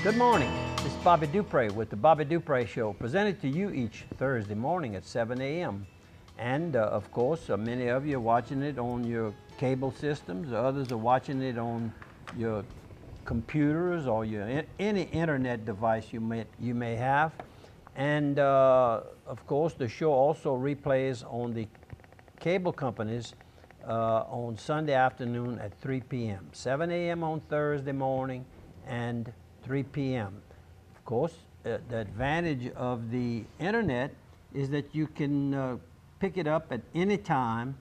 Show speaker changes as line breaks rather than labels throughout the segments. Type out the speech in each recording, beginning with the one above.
Good morning. This is Bobby Dupre with the Bobby Dupre Show, presented to you each Thursday morning at 7 a.m. And of course, many of you are watching it on your cable systems. Others are watching it on your computers or your any internet device you may have. And of course, the show also replays on the cable companies on Sunday afternoon at 3 p.m. 7 a.m. on Thursday morning and 3 p.m. Of course, the advantage of the internet is that you can pick it up at any time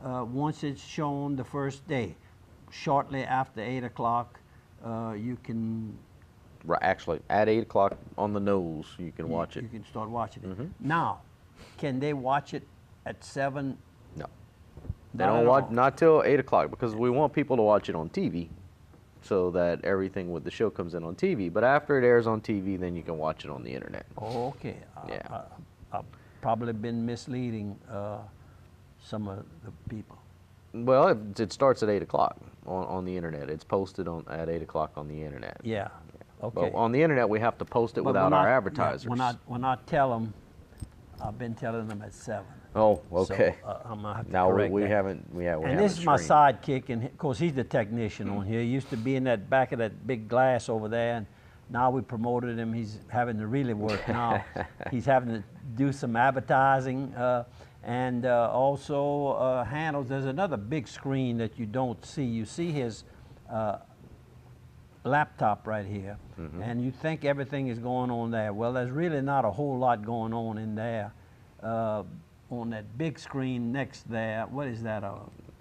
once it's shown the first day. Shortly after 8 o'clock, you can...
Right, actually, at 8 o'clock on the nose, you can watch it.
You can start watching it. Now, can they watch it at 7?
No. They don't watch, not till 8 o'clock, because we want people to watch it on TV, so that everything with the show comes in on TV. But after it airs on TV, then you can watch it on the internet.
Okay.
Yeah.
I've probably been misleading some of the people.
Well, it starts at 8 o'clock on the internet. It's posted at 8 o'clock on the internet.
Yeah. Okay.
But on the internet, we have to post it without our advertisers.
Yeah, when I tell them, I've been telling them at 7.
Oh, okay.
So, I'm gonna have to
now
correct
we
that.
haven't.
And this is my sidekick, and of course he's the technician on here. He used to be in that back of that big glass over there, and now we promoted him. He's having to really work now. He's having to do some advertising, and also handles. There's another big screen that you don't see. You see his laptop right here, and you think everything is going on there. Well, there's really not a whole lot going on in there. On that big screen next there, what is that?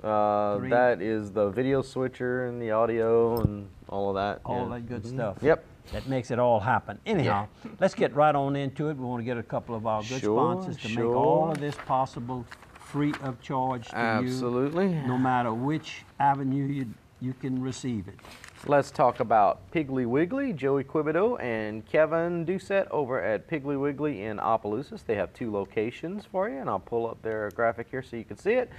That is the video switcher and the audio and all of that.
All that good stuff.
Yep.
That makes it all happen. Anyhow, let's get right on into it. We want to get a couple of our good sponsors to make all of this possible free of charge to
Absolutely.
you, no matter which avenue you can receive it.
Let's talk about Piggly Wiggly, Joey Quibido and Kevin Doucette over at Piggly Wiggly in Opelousas. They have 2 locations for you, and I'll pull up their graphic here so you can see it.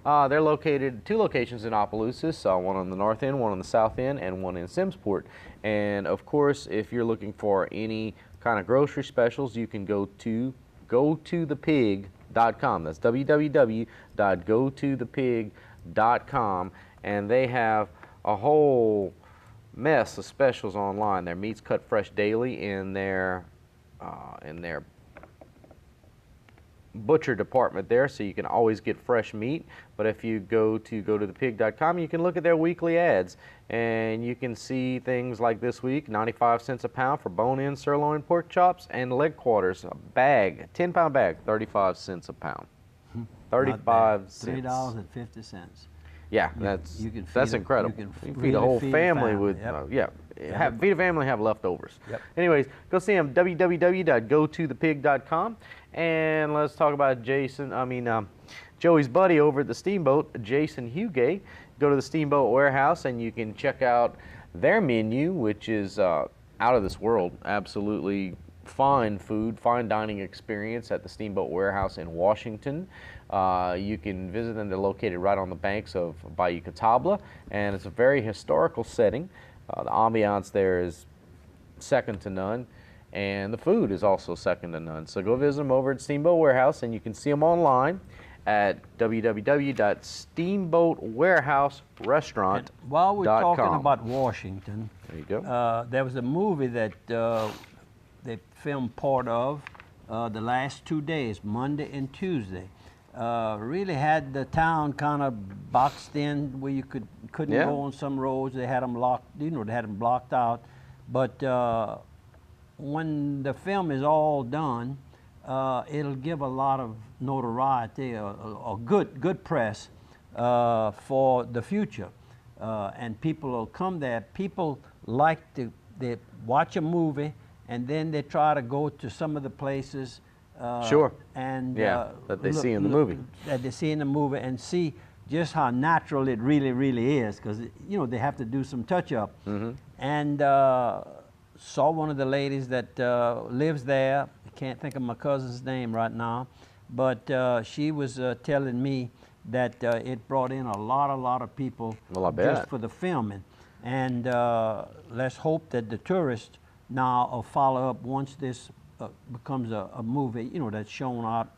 They're located 2 locations in Opelousas, one on the north end, one on the south end, and one in Simmsport. And of course, if you're looking for any kind of grocery specials, you can go to gotothepig.com. That's www.gotothepig.com, and they have a whole mess of specials online. Their meat's cut fresh daily in their butcher department there, so you can always get fresh meat. But if you go to gotothepig.com, you can look at their weekly ads, and you can see things like this week: 95 cents a pound for bone-in sirloin pork chops and leg quarters, a bag, 10-pound bag, 35 cents a pound. 35 cents.
$3.50.
Yeah, that's incredible. You can feed a whole family with, feed a family, have leftovers.
Yep.
Anyways, go see them, www.gotothepig.com. And let's talk about Joey's buddy over at the Steamboat, Jason Hugay. Go to the Steamboat Warehouse and you can check out their menu, which is out of this world. Absolutely fine food, fine dining experience at the Steamboat Warehouse in Washington. You can visit them. They're located right on the banks of Bayou Catawba, and it's a very historical setting. The ambiance there is second to none, and the food is also second to none. So go visit them over at Steamboat Warehouse, and you can see them online at www.steamboatwarehouserestaurant.com.
While we're talking about Washington,
there you go.
There was a movie that they filmed part of the last 2 days, Monday and Tuesday. Really had the town kind of boxed in where you couldn't go on some roads. They had them locked, they had them blocked out. But when the film is all done, it'll give a lot of notoriety or good press for the future, and people will come there. People like they watch a movie, and then they try to go to some of the places and
that they see in the movie.
That they see in the movie, and see just how natural it really is, because they have to do some touch up. And saw one of the ladies that lives there. I can't think of my cousin's name right now, but she was telling me that it brought in a lot of people just for the filming. And let's hope that the tourists now a follow-up once this becomes a movie, you know, that's shown out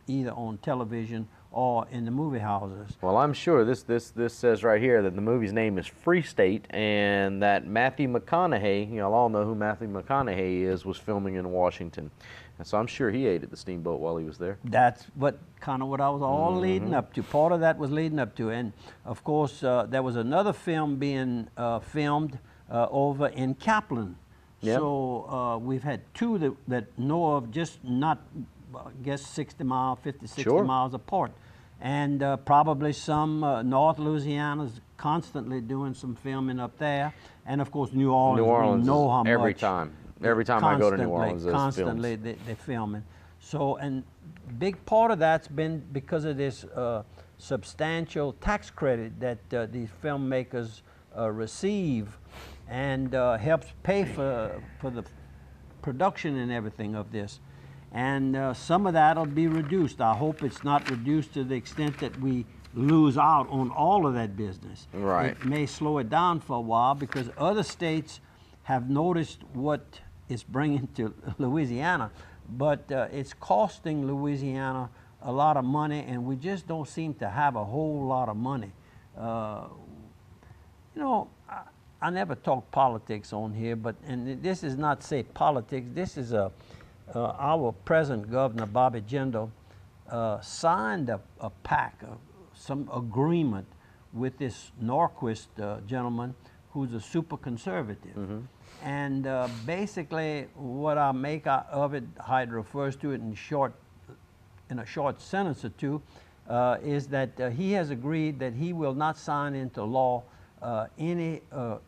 either on television or in the movie houses.
Well, I'm sure this says right here that the movie's name is Free State, and that Matthew McConaughey, you know, all know who Matthew McConaughey is, was filming in Washington. And so I'm sure he ate at the Steamboat while he was there.
That's kind of what I was all leading up to. Part of that was leading up to. And of course, there was another film being filmed over in Kaplan.
Yep.
So we've had two that know of, just not, I guess, 60 miles, 50, 60
Sure.
miles apart. And probably some North Louisiana's constantly doing some filming up there. And of course, New Orleans, we know how
every
much.
time. Every time I go to New Orleans, there's
Constantly
films.
they're filming. So, and big part of that's been because of this substantial tax credit that these filmmakers receive, and helps pay for the production and everything of this. And some of that will be reduced. I hope it's not reduced to the extent that we lose out on all of that business.
Right.
It may slow it down for a while because other states have noticed what it's bringing to Louisiana, but it's costing Louisiana a lot of money, and we just don't seem to have a whole lot of money. You know, I never talk politics on here, but, and this is not say politics, this is our present governor, Bobby Jindal, signed a pact, some agreement with this Norquist gentleman who's a super conservative.
Mm-hmm.
And basically what I make out of it, how it refers to it in a short sentence or two, is that he has agreed that he will not sign into law any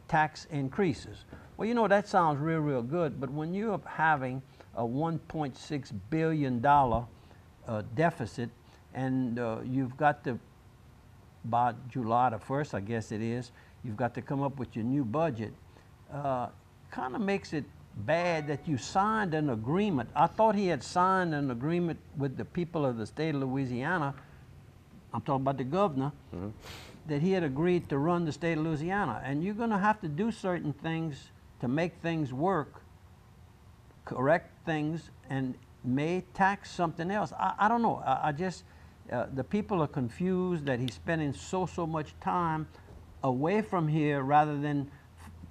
tax increases. Well, you know, that sounds real, real good, but when you're having a $1.6 billion deficit, and you've got to, by July the 1st, I guess it is, you've got to come up with your new budget, kind of makes it bad that you signed an agreement. I thought he had signed an agreement with the people of the state of Louisiana, I'm talking about the governor,
Mm-hmm.
that he had agreed to run the state of Louisiana. And you're going to have to do certain things to make things work, correct things, and may tax something else. I don't know. I just, the people are confused that he's spending so much time away from here rather than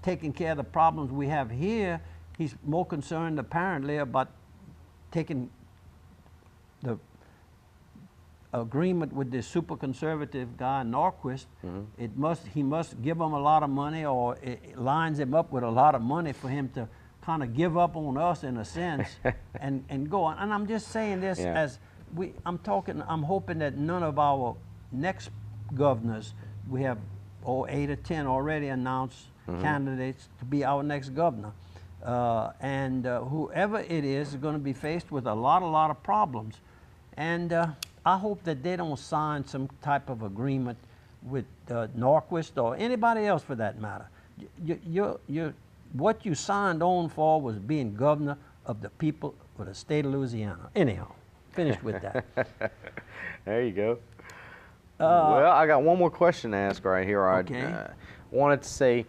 taking care of the problems we have here. He's more concerned apparently about taking the agreement with this super conservative guy Norquist. Mm-hmm. He must give him a lot of money, or it lines him up with a lot of money for him to kind of give up on us in a sense and go on. And I'm just saying this as I'm hoping that none of our next governors, we have 8 or 10 already announced candidates to be our next governor. And whoever it is going to be faced with a lot of problems. And I hope that they don't sign some type of agreement with Norquist or anybody else for that matter. What you signed on for was being governor of the people of the state of Louisiana. Anyhow, finished with that.
There you go. Well, I got one more question to ask right here.
Okay.
I wanted to say,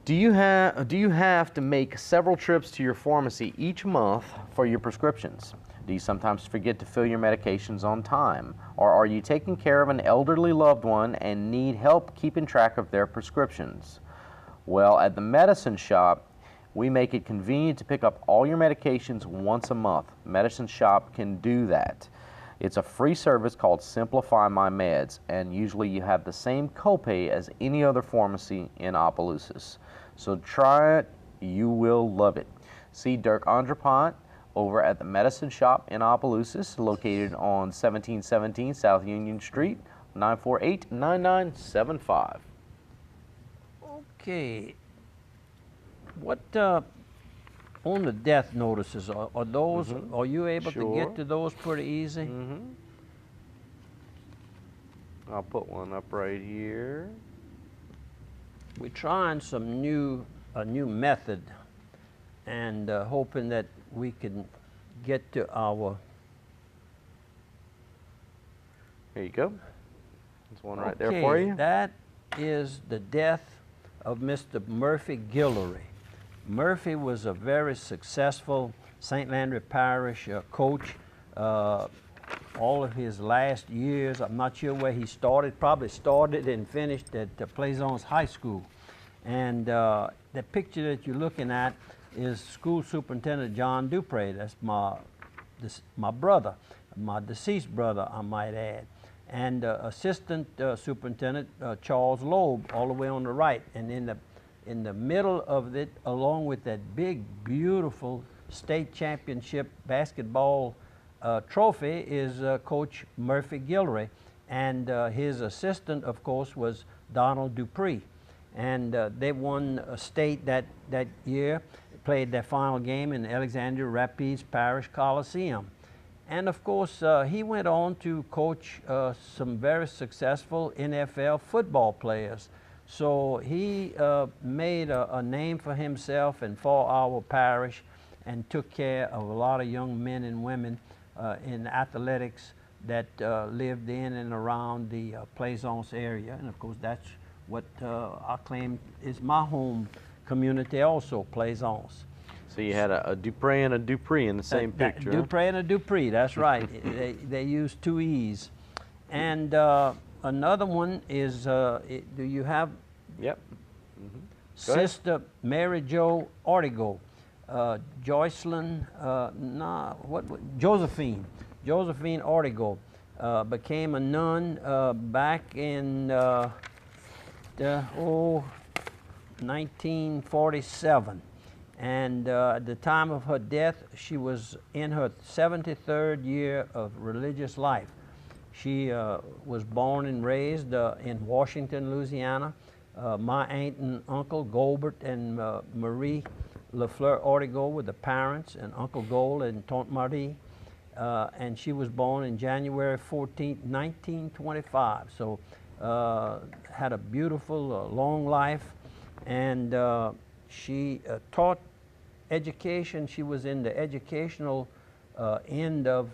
do you have to make several trips to your pharmacy each month for your prescriptions? Do you sometimes forget to fill your medications on time? Or are you taking care of an elderly loved one and need help keeping track of their prescriptions? Well, at the medicine shop, we make it convenient to pick up all your medications once a month. Medicine shop can do that. It's a free service called Simplify My Meds, and usually you have the same copay as any other pharmacy in Opelousas. So try it, you will love it. See Dirk Andrepont over at the Medicine Shop in Opelousas, located on 1717 South Union Street, 948-9975.
Okay. What on the death notices, are those, are you able to
Sure.
get to those pretty easy?
I'll put one up right here.
We're trying a new method, and hoping that we can get to our.
Here you go. There's one right there for you.
That is the death of Mr. Murphy Guillory. Murphy was a very successful St. Landry Parish coach. All of his last years, I'm not sure where he started, probably started and finished at Plaisance High School. And the picture that you're looking at is School Superintendent John Dupre. That's my brother, my deceased brother, I might add. And Assistant Superintendent Charles Loeb, all the way on the right. And in the middle of it, along with that big, beautiful state championship basketball trophy, is Coach Murphy Guillory. And his assistant, of course, was Donald Dupre. And they won a state that year, played their final game in Alexandria Rapids Parish Coliseum. And of course, he went on to coach some very successful NFL football players. So he made a name for himself and for our parish, and took care of a lot of young men and women in athletics that lived in and around the Plaisance area. And of course, that's what I claim is my home community also, Plaisance.
So you had a Dupre and a Dupre in the same picture.
Dupre and a Dupre, that's right. they use two E's. And another one is, do you have?
Yep.
Sister Mary Jo Ortigo, Jocelyn, Josephine Ortigo became a nun back in 1947. And at the time of her death, she was in her 73rd year of religious life. She was born and raised in Washington, Louisiana. My aunt and uncle, Gilbert and Marie Lafleur Ortigo, were the parents, and Uncle Gold and Tante Marie. And she was born in January 14, 1925. So had a beautiful, long life. And she taught education. She was in the educational end of,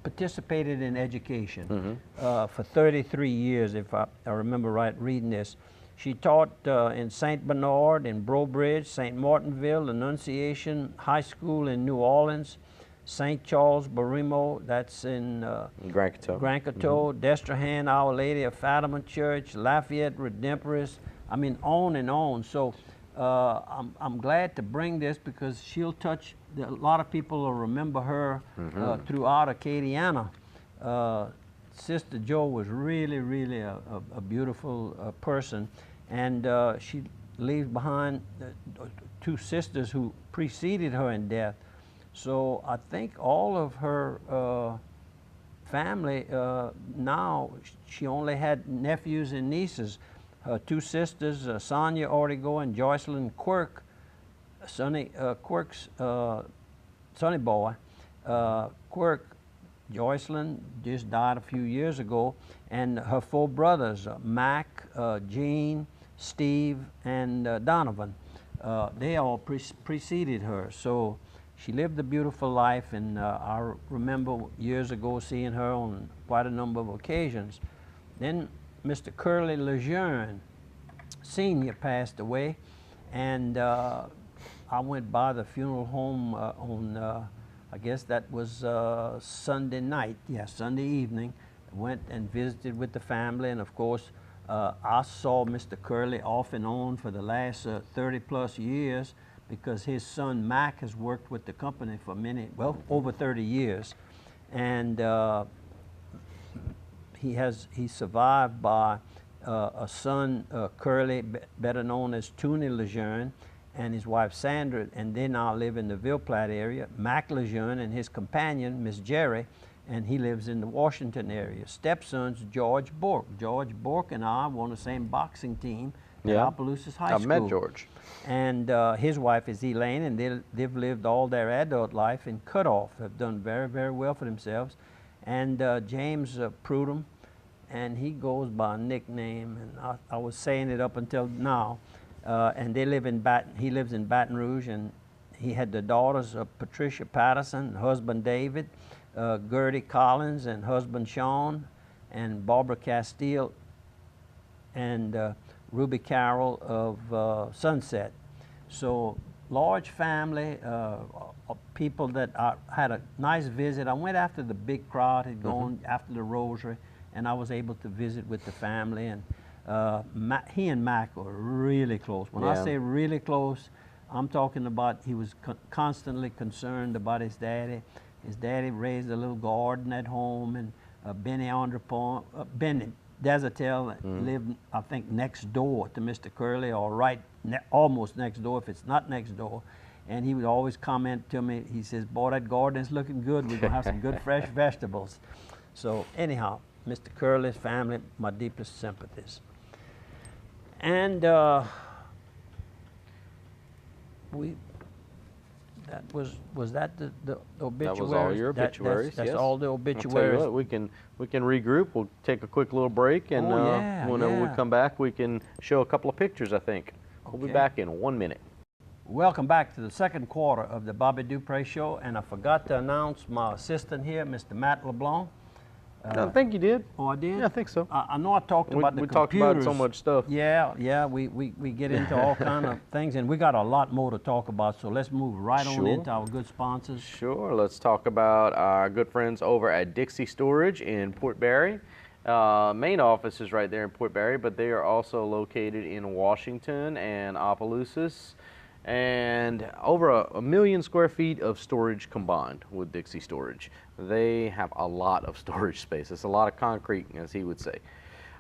participated in education for 33 years, if I remember right reading this. She taught in St. Bernard, in Breaux Bridge, St. Martinville, Annunciation High School in New Orleans, St. Charles Barimo, that's in Grand Coteau, Destrehan, Our Lady of Fatima Church, Lafayette Redemptorist, I mean, on and on. So I'm glad to bring this because she'll touch, a lot of people will remember her throughout Acadiana. Sister Jo was really, really a beautiful person, and she leaves behind two sisters who preceded her in death. So I think all of her family now, she only had nephews and nieces. Her two sisters, Sonia Ortigo and Jocelyn Quirk, Quirk's sonny boy. Quirk, Jocelyn, just died a few years ago, and her four brothers, Mac, Jean, Steve, and Donovan. They all preceded her. So she lived a beautiful life, and I remember years ago seeing her on quite a number of occasions. Then Mr. Curly Lejeune Sr. passed away, and I went by the funeral home on, I guess that was Sunday night, Sunday evening. Went and visited with the family, and of course I saw Mr. Curly off and on for the last 30 plus years, because his son Mac has worked with the company for over 30 years. And he's survived by a son, Curly, better known as Toonie Lejeune, and his wife Sandra, and they now live in the Ville Platte area. Mac Lejeune and his companion, Miss Jerry, and he lives in the Washington area. Stepson's George Bork. George Bork and I were on the same boxing team at Opelousas High School.
I met George.
And his wife is Elaine, and they've lived all their adult life in Cutoff, have done very, very well for themselves. And James Prudhomme, and he goes by a nickname, and I was saying it up until now. And they live in he lives in Baton Rouge, and he had the daughters of Patricia Patterson, husband David, Gertie Collins, and husband Sean, and Barbara Castile, and Ruby Carroll of Sunset. So large family, people that had a nice visit. I went after the big crowd had gone after the rosary, and I was able to visit with the family. And he and Mac were really close. When I say really close, I'm talking about he was constantly concerned about his daddy. His daddy raised a little garden at home, and Benny Benny Desertel lived, I think, next door to Mr. Curley, or almost next door, if it's not next door. And he would always comment to me, he says, boy, that garden is looking good. We're going to have some good fresh vegetables. So anyhow, Mr. Curley's family, my deepest sympathies. And was that the obituaries?
That was all your obituaries.
That's
yes.
all the obituaries.
I'll tell you what, we can regroup. We'll take a quick little break, and whenever we come back, we can show a couple of pictures, I think. We'll be back in 1 minute.
Welcome back to the second quarter of the Bobby Dupre Show, and I forgot to announce my assistant here, Mr. Matt LeBlanc.
I think you did.
Oh, I did?
Yeah, I think so.
I know I talked about the computers.
We talked about so much stuff.
Yeah, we get into all kind of things, and we got a lot more to talk about, so let's move right on into our good sponsors.
Sure, let's talk about our good friends over at Dixie Storage in Port Barre. Main office is right there in Port Barre, but they are also located in Washington and Opelousas, and over a million square feet of storage combined with Dixie Storage. They have a lot of storage space. It's a lot of concrete, as he would say.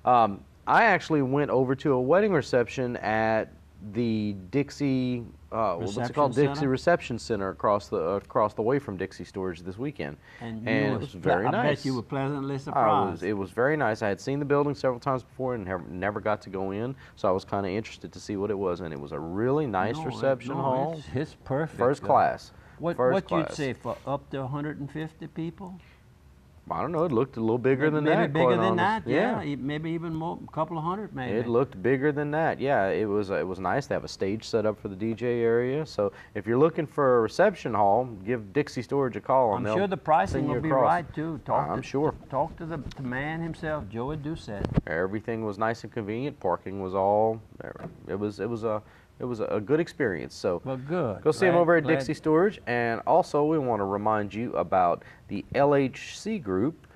I actually went over to a wedding reception at the Dixie, what's it called? Dixie Reception Center across the way from Dixie Storage this weekend, and it was very nice.
I bet you were pleasantly surprised.
It was very nice. I had seen the building several times before and never got to go in, so I was kind of interested to see what it was, and it was a really nice reception hall.
It's perfect.
First class.
What you'd say for up to 150 people?
I don't know. It looked a little bigger than that.
Maybe bigger than that. Yeah. Maybe even more, a couple of hundred. Maybe.
It looked bigger than that. Yeah. It was nice to have a stage set up for the DJ area. So if you're looking for a reception hall, give Dixie Storage a call.
I'm sure the pricing will be right too.
I'm sure.
Talk to the man himself, Joey Doucette.
Everything was nice and convenient. Parking was all. It was a good experience. So
well, good.
Go see him over at Dixie Storage. And also, we want to remind you about the LHC Group,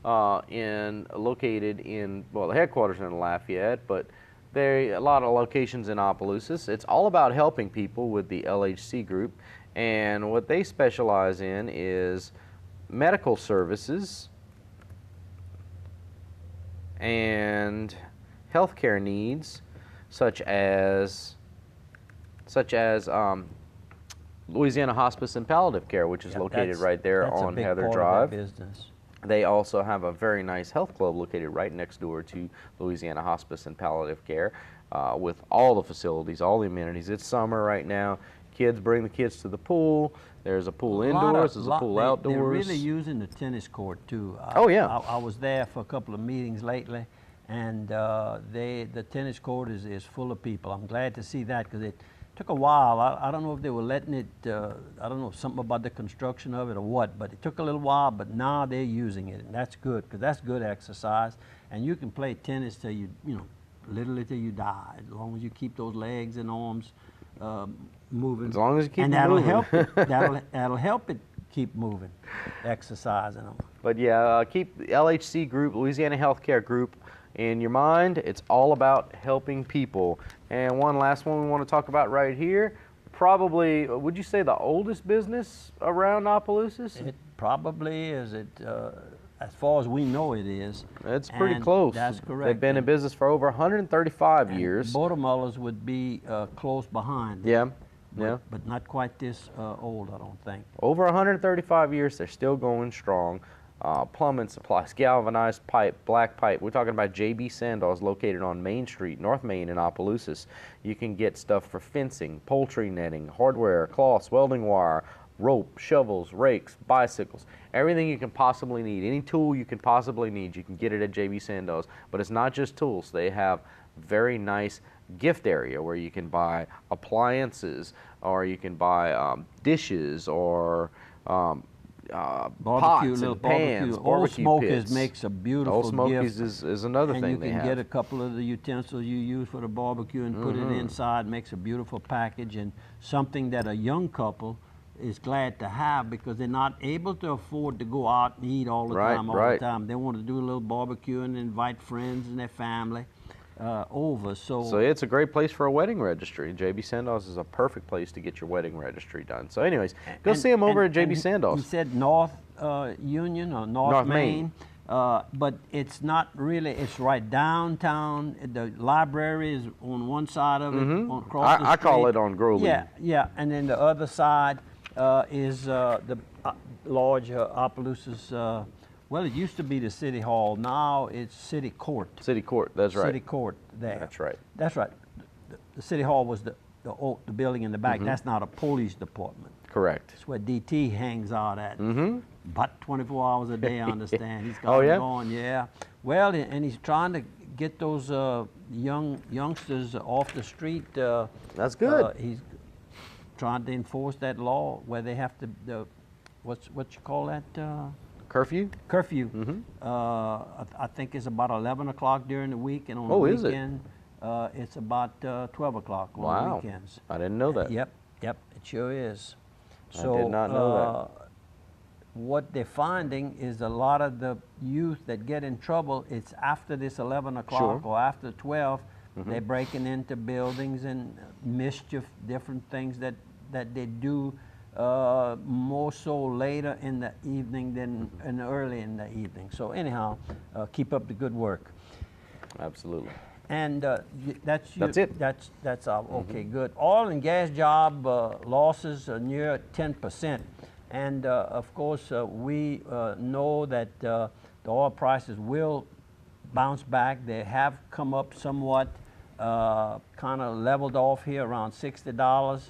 located in, well, the headquarters are in Lafayette, but there are a lot of locations in Opelousas. It's all about helping people with the LHC Group, and what they specialize in is medical services and healthcare needs, such as Louisiana Hospice and Palliative Care, which is located right there on Heather Drive.
Business.
They also have a very nice health club located right next door to Louisiana Hospice and Palliative Care, with all the facilities, all the amenities. It's summer right now. Kids, bring the kids to the pool. There's a pool indoors, there's a pool outdoors.
They're really using the tennis court too.
Oh yeah.
I was there for a couple of meetings lately, and the tennis court is full of people. I'm glad to see that, because it took a while. I don't know if they were letting it, I don't know, something about the construction of it or what, but it took a little while, but now they're using it, and that's good, because that's good exercise, and you can play tennis till you know, literally till you die, as long as you keep those legs and arms moving.
As long as you keep
and
that'll
moving. Help it, that'll help it keep moving, exercising them.
But yeah, keep the LHC Group, Louisiana Healthcare Group, in your mind. It's all about helping people. And one last one we want to talk about right here. Probably, would you say the oldest business around Opelousas?
It probably is. As far as we know, it is.
It's pretty close.
That's correct.
They've been in business for over 135 years.
Bordermullers would be close behind.
Yeah.
But not quite this old, I don't think.
Over 135 years, they're still going strong. Plumbing supplies, galvanized pipe, black pipe. We're talking about J.B. Sandals, located on Main Street, North Main in Opelousas. You can get stuff for fencing, poultry netting, hardware, cloths, welding wire, rope, shovels, rakes, bicycles, everything you can possibly need. Any tool you can possibly need, you can get it at J.B. Sandals. But it's not just tools. They have very nice gift area where you can buy appliances, or you can buy dishes, or pots
little
and pans,
Old
barbecue
Smokers
pits.
makes a beautiful
Old Smokies
gift.
is another
And
thing
you
they
can
have.
get a couple of the utensils you use for the barbecue and put it inside. Makes a beautiful package, and something that a young couple is glad to have because they're not able to afford to go out and eat all the time. The time. They want to do a little barbecue and invite friends and their family over.
So it's a great place for a wedding registry. JB Sandals is a perfect place to get your wedding registry done. So anyways, go see him over at JB Sandals.
He said North Union or North Main. But it's not really, it's right downtown. The library is on one side of it, across the street.
I call it on Grove.
Yeah, and then the other side is the large Opelousas, well, it used to be the City Hall. Now it's City Court.
City Court, that's right.
City Court there.
That's right.
That's right. The City Hall was the building in the back. That's not a police department.
Correct.
That's where DT hangs out at. But 24 hours a day, I understand. He's got going, yeah. Well, and he's trying to get those youngsters off the street.
That's good.
He's trying to enforce that law where they have to, what you call that?
Curfew?
Curfew. I think it's about 11 o'clock during the week, and on the weekend, it's about 12 o'clock on the weekends.
I didn't know that.
Yep, it sure is.
So, I did not know that.
What they're finding is a lot of the youth that get in trouble, it's after this 11 o'clock or after 12, they're breaking into buildings and mischief, different things that they do more so later in the evening than early in the evening. So anyhow, keep up the good work.
Absolutely.
And that's
it.
That's okay, good. Oil and gas job losses are near 10%. And of course, we know that the oil prices will bounce back. They have come up somewhat, kind of leveled off here around $60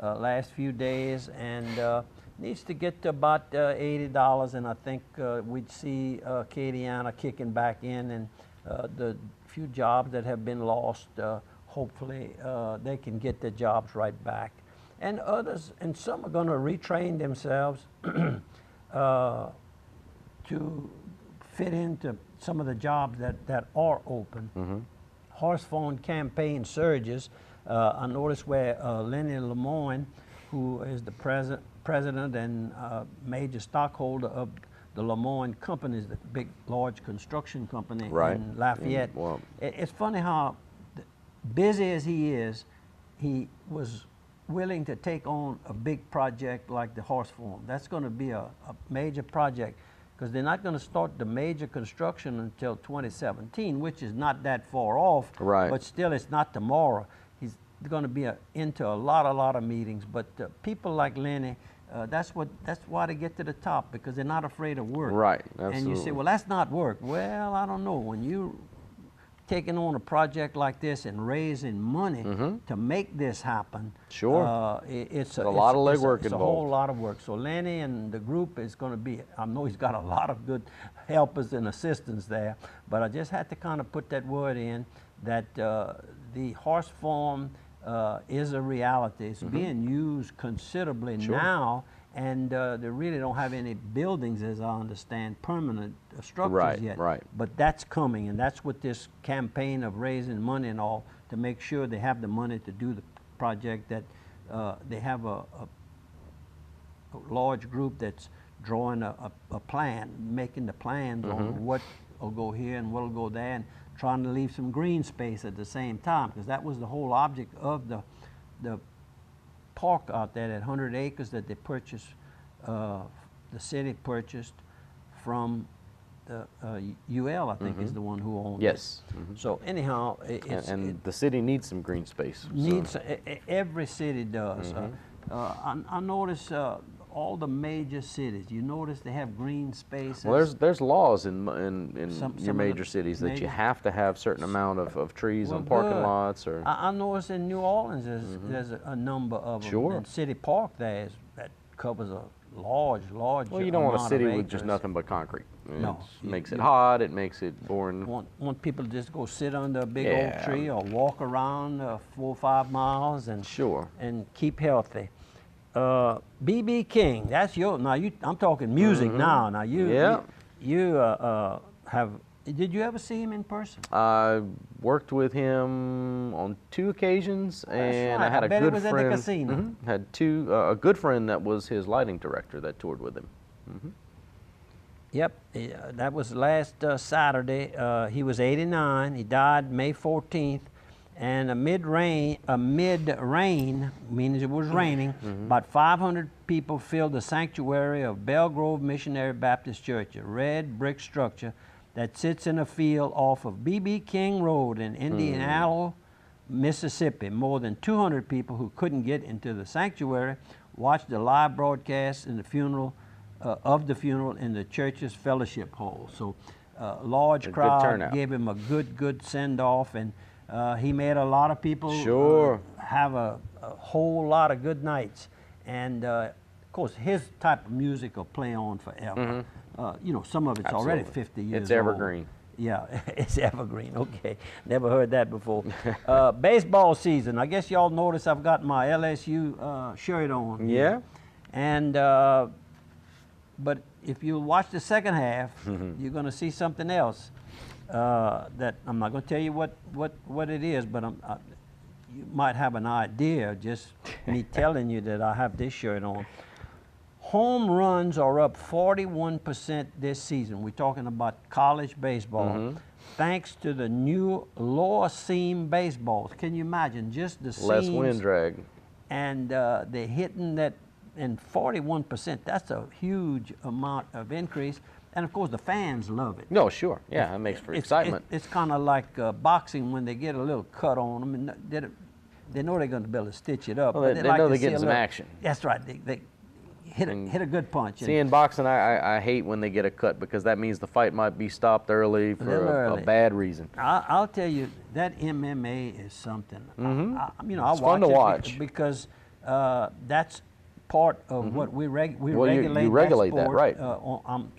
last few days, and needs to get to about $80. And I think we'd see Acadiana kicking back in, and the few jobs that have been lost, hopefully they can get their jobs right back. And others, and some are going to retrain themselves to fit into some of the jobs that are open. Horse phone campaign surges. I noticed where Lenny Lemoyne, who is the president and major stockholder of the Lemoyne Companies, the big, large construction company in Lafayette. It's funny how busy as he is, he was willing to take on a big project like the horse farm. That's going to be a major project because they're not going to start the major construction until 2017, which is not that far off, but still it's not tomorrow. He's going to be into a lot of meetings, but people like Lenny, that's why they get to the top, because they're not afraid of work.
Right, absolutely.
And you say, well, that's not work. Well, I don't know. When you taking on a project like this and raising money to make this happen, it's a lot of legwork involved. It's a whole lot of work. So Lenny and the group is going to be, I know he's got a lot of good helpers and assistants there, but I just had to kind of put that word in that the horse farm is a reality. It's being used considerably now, and they really don't have any buildings, as I understand, permanent structures yet. But that's coming, and that's what this campaign of raising money and all, to make sure they have the money to do the project, that they have a large group that's drawing a plan, making the plans on what will go here and what will go there, and trying to leave some green space at the same time, because that was the whole object of the park out there, that 100 acres that they purchased, the city purchased from the UL, I think is the one who owns it. So anyhow,
the city needs some green space.
Every city does. I notice all the major cities, you notice they have green spaces.
Well, there's laws in your major cities that you have to have certain amount of trees on parking lots. Or
I notice in New Orleans there's a number of them. And City Park there that covers a large
well, you don't want a city with just nothing but concrete. It makes it hot, it makes it boring.
Want people to just go sit under a big oak tree or walk around 4 or 5 miles and keep healthy. B.B. King, that's your, now I'm talking music now. Now you have, did you ever see him in person?
I worked with him on 2 occasions, and
right.
I had a
bet
good
it was
friend.
at the casino.
Had a good friend that was his lighting director that toured with him.
Yep, that was last Saturday. He was 89. He died May 14th, and amid rain, means it was raining, about 500 people filled the sanctuary of Belle Grove Missionary Baptist Church, a red brick structure that sits in a field off of B.B. King Road in Indianola, Mississippi. More than 200 people who couldn't get into the sanctuary watched the live broadcast in the funeral of the funeral in the church's fellowship hall. So large crowd gave him a good send off, and he made a lot of people have a whole lot of good nights. And of course, his type of music will play on forever. You know, some of it's already 50 years old.
It's evergreen.
Yeah, it's evergreen. Okay, never heard that before. Baseball season. I guess y'all notice I've got my LSU shirt on.
Yeah.
And but if you watch the second half, you're going to see something else. That I'm not going to tell you what it is, but you might have an idea just me telling you that I have this shirt on. Home runs are up 41% this season. We're talking about college baseball, thanks to the new lower seam baseballs. Can you imagine just the seams?
Less wind drag.
And they're hitting that, and 41%, that's a huge amount of increase. And of course, the fans love it.
No, sure. Yeah, it makes for excitement.
It's kind of like boxing when they get a little cut on them, and they know they're going to be able to stitch it up.
Well, they know they're getting some action.
That's right. They hit a good punch.
See, in boxing, I hate when they get a cut, because that means the fight might be stopped early for a bad reason.
I'll tell you, that MMA is something.
It's fun to watch
because that's part of what we regulate.
You regulate that, right?
I'm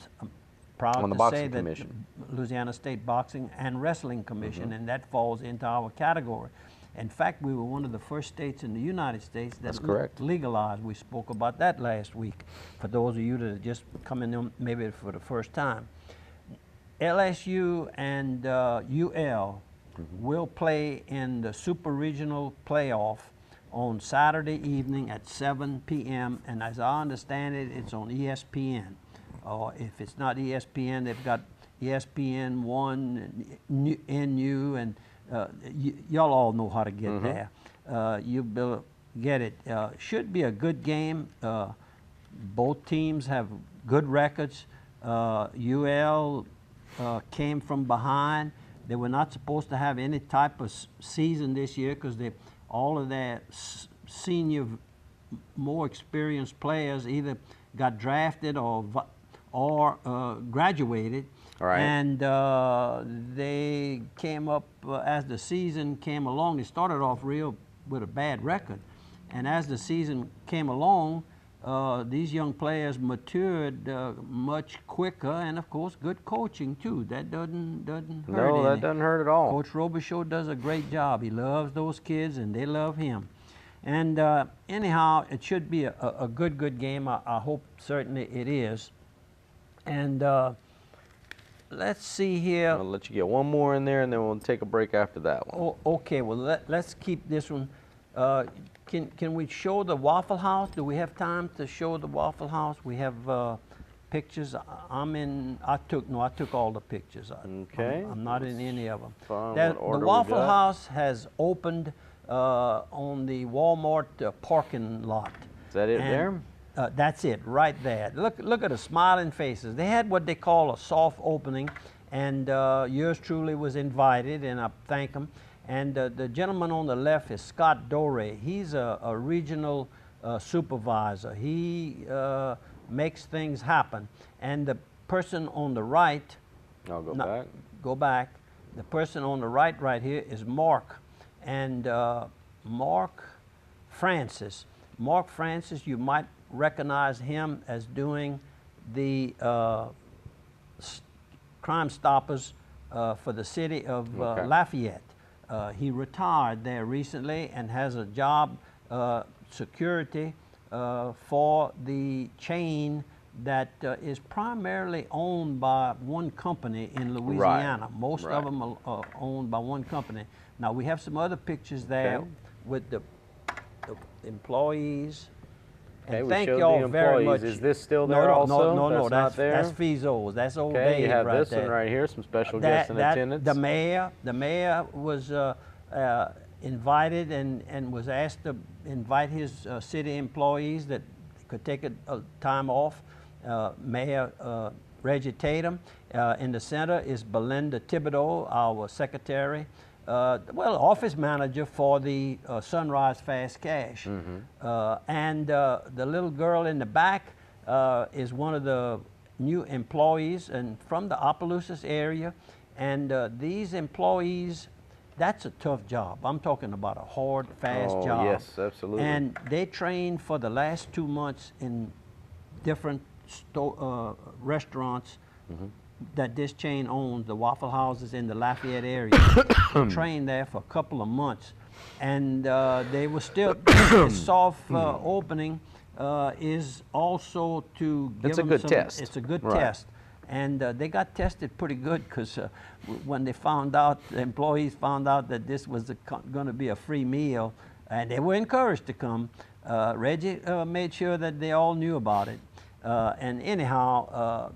proud
on the
to
Boxing
say that
Commission.
Louisiana State Boxing and Wrestling Commission, and that falls into our category. In fact, we were one of the first states in the United States that legalized. We spoke about that last week, for those of you that are just coming in maybe for the first time. LSU and UL will play in the Super Regional Playoff on Saturday evening at 7 p.m. And as I understand it, it's on ESPN. Or if it's not ESPN, they've got ESPN1, NU, and y'all all know how to get there. You'll get it. Should be a good game. Both teams have good records. UL came from behind. They were not supposed to have any type of season this year because all of their senior, more experienced players either got drafted or graduated. Right. And they came up, as the season came along, they started off with a bad record. And as the season came along, these young players matured much quicker, and of course, good coaching too. That doesn't hurt any.
No, that doesn't hurt at all.
Coach Robichaud does a great job. He loves those kids, and they love him. And anyhow, it should be a good game. I hope certainly it is. And let's see here.
I'll let you get one more in there, and then we'll take a break after that one.
Oh, okay, well, let's keep this one. Can we show the Waffle House? Do we have time to show the Waffle House? We have pictures. I took all the pictures.
Okay.
I'm not in any of them.
The
Waffle House has opened on the Walmart parking lot.
Is that it there?
That's it, right there. Look at the smiling faces. They had what they call a soft opening, and yours truly was invited, and I thank them. And the gentleman on the left is Scott Doré. He's a regional supervisor. He makes things happen. And the person on the right,
I'll go back.
Go back. The person on the right here is Mark, and Mark Francis. Mark Francis, you might recognize him as doing the Crime Stoppers for the city of Lafayette. He retired there recently and has a job security for the chain that is primarily owned by one company in Louisiana. Most of them are owned by one company. Now we have some other pictures there with the employees.
Okay,
and
we
thank
showed
y'all
the
very
employees.
much.
Is this still there also?
No,
not there?
that's Fizzo's. That's old
Okay,
Dave
you have
right
this
there.
one right here, some special guests in attendance.
The mayor was invited and was asked to invite his city employees that could take a time off. Mayor Reggie Tatum. In the center is Belinda Thibodeau, our secretary. Office manager for the Sunrise Fast Cash. And the little girl in the back is one of the new employees and from the Opelousas area. And these employees, that's a tough job. I'm talking about a hard, fast job.
Yes, absolutely.
And they trained for the last 2 months in different restaurants that this chain owns, the Waffle Houses in the Lafayette area. They trained there for a couple of months, and they were still the soft opening is also to give them some. It's a good test, and they got tested pretty good because when they found out, the employees found out that this was going to be a free meal, and they were encouraged to come. Reggie made sure that they all knew about it, and anyhow.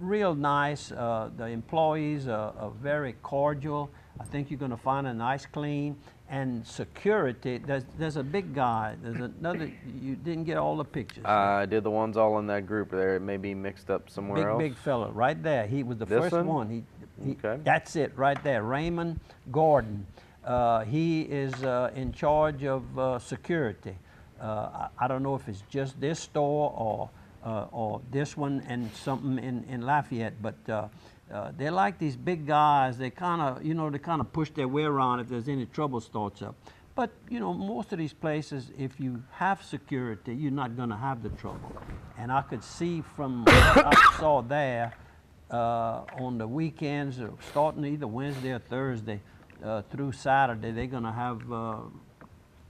Real nice. The employees are very cordial. I think you're going to find a nice clean. And security, there's a big guy. There's another, you didn't get all the pictures.
I did the ones all in that group there. It may be mixed up somewhere else.
Big fella, right there. He was the first one.
Okay.
That's it, right there. Raymond Gordon. He is in charge of security. I don't know if it's just this store or this one and something in Lafayette, but they're like these big guys. They kind of push their way around if there's any trouble starts up. But most of these places, if you have security, you're not going to have the trouble. And I could see from what I saw there on the weekends, starting either Wednesday or Thursday through Saturday, they're going to have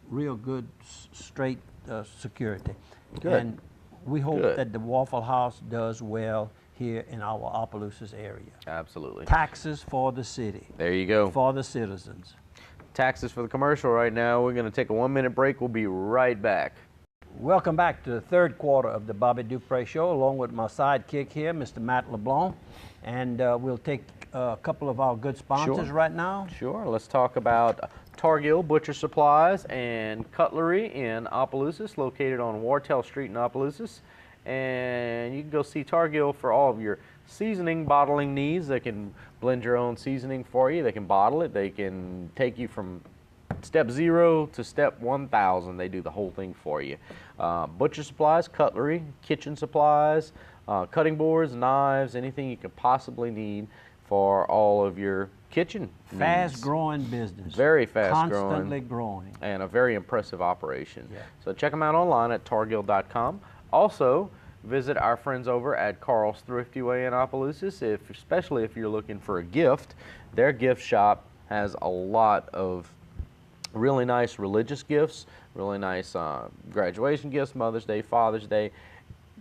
real good, straight security.
Good.
And we hope that the Waffle House does well here in our Opelousas area.
Absolutely.
Taxes for the city.
There you go.
For the citizens.
Taxes for the commercial right now. We're going to take a 1-minute break. We'll be right back.
Welcome back to the third quarter of the Bobby Dupre Show, along with my sidekick here, Mr. Matt LeBlanc. And we'll take a couple of our good sponsors right now.
Sure. Let's talk about Targill Butcher Supplies and Cutlery in Opelousas, located on Wartell Street in Opelousas. And you can go see Targill for all of your seasoning bottling needs. They can blend your own seasoning for you. They can bottle it. They can take you from step 0 to step 1,000. They do the whole thing for you. Butcher supplies, cutlery, kitchen supplies, cutting boards, knives, anything you could possibly need for all of your kitchen needs.
Fast-growing business.
Very fast-growing.
Constantly growing.
And a very impressive operation.
Yeah.
So check them out online at targill.com. Also, visit our friends over at Carl's Thrifty Way in Opelousas, especially if you're looking for a gift. Their gift shop has a lot of really nice religious gifts, really nice graduation gifts, Mother's Day, Father's Day.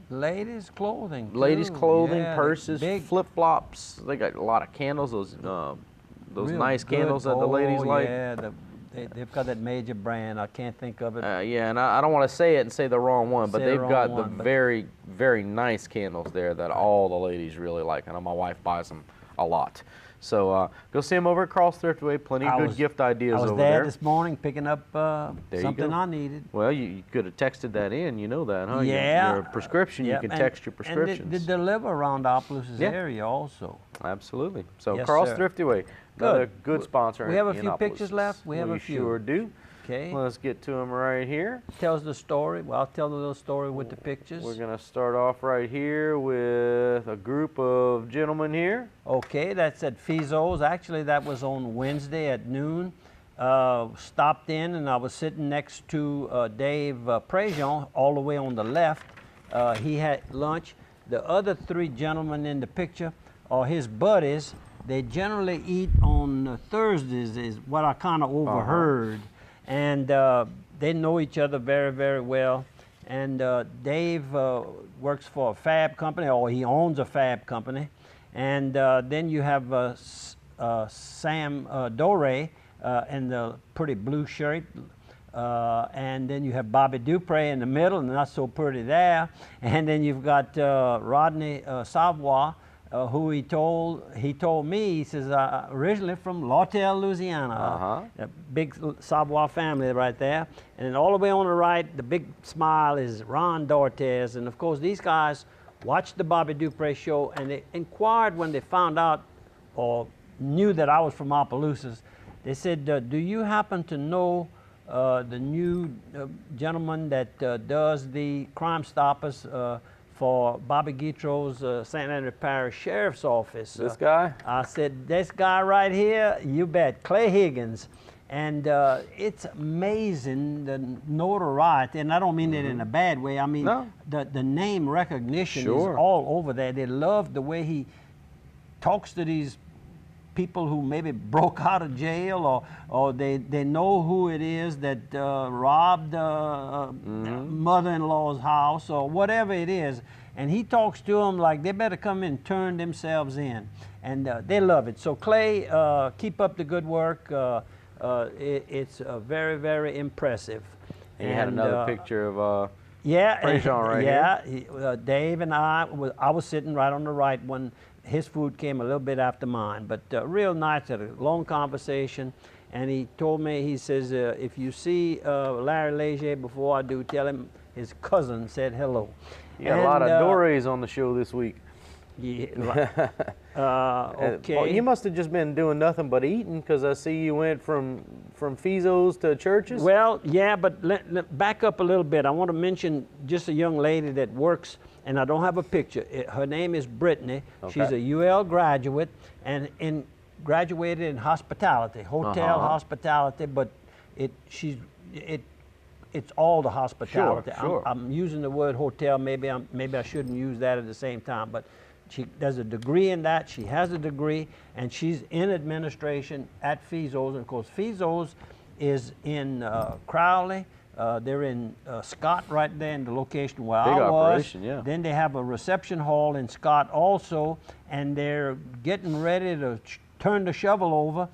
Ladies' clothing.
Ladies' clothing, purses,
big
flip-flops. They got a lot of candles, those nice candles that the ladies like.
Yeah, they've got that major brand. I can't think of it.
Yeah, and I don't want to say it and say the wrong one, but they've got the
but
very, very nice candles there that all the ladies really like. I know my wife buys them a lot. So go see them over at Carl's Thrift Way. Plenty of good gift ideas over there.
I was there this morning picking up something I needed.
Well, you could have texted that in. You know that, huh?
Yeah.
Your prescription, you can text your prescriptions.
And they deliver around the Opelousas area also.
Absolutely. So
Yes,
Carl's
sir.
Thrifty Way, another good sponsor.
We have a
in
few
Opelousas.
pictures left. We have a few.
Sure do.
Okay.
Let's get to them right here.
Tells the story. Well, I'll tell the little story with the pictures.
We're going to start off right here with a group of gentlemen here.
Okay, that's at Fizzo's. Actually, that was on Wednesday at noon. Stopped in, and I was sitting next to Dave Prejean, all the way on the left. He had lunch. The other 3 gentlemen in the picture are his buddies. They generally eat on Thursdays, is what I kind of overheard. And they know each other very, very well. And Dave works for a fab company, or he owns a fab company. And then you have Sam Dore in the pretty blue shirt. And then you have Bobby Dupre in the middle, and not so pretty there. And then you've got Rodney Savoie, who he told me, he says, originally from Lawtell, Louisiana. A big Savoie family right there. And then all the way on the right, the big smile is Ron Dortez. And of course, these guys watched the Bobby Dupre show, and they inquired when they found out or knew that I was from Opelousas. They said, do you happen to know the new gentleman that does the Crime Stoppers for Bobby Guitreau's St. Andrew Parish Sheriff's Office?
This guy?
I said, this guy right here, you bet, Clay Higgins. And it's amazing the notoriety, and I don't mean it in a bad way. I mean, the name recognition is all over there. They love the way he talks to these people who maybe broke out of jail, or they know who it is that robbed mother-in-law's house, or whatever it is. And he talks to them like they better come in and turn themselves in. And they love it. So Clay, keep up the good work. It's very, very impressive.
And you had another picture of
Prejean
right
here. Dave and I was sitting right on the right when his food came a little bit after mine, but real nice, had a long conversation. And he told me, he says, if you see Larry Leger before I do, tell him his cousin said hello.
You got a lot of Dores on the show this week.
Yeah. Okay.
Well, you must have just been doing nothing but eating, because I see you went from Fizzo's to Church's.
Well, yeah, but let back up a little bit. I want to mention just a young lady that works, and I don't have a picture. Her name is Brittany. Okay. She's a UL graduate and graduated in hospitality, hotel hospitality, but it's all the hospitality.
Sure.
I'm using the word hotel. Maybe I shouldn't use that at the same time, but she does a degree in that. She has a degree, and she's in administration at Fizzo's. And of course, Fizzo's is in Crowley. They're in Scott, right there in the location where I was.
Operation, yeah.
Then they have a reception hall in Scott also, and they're getting ready to turn the shovel over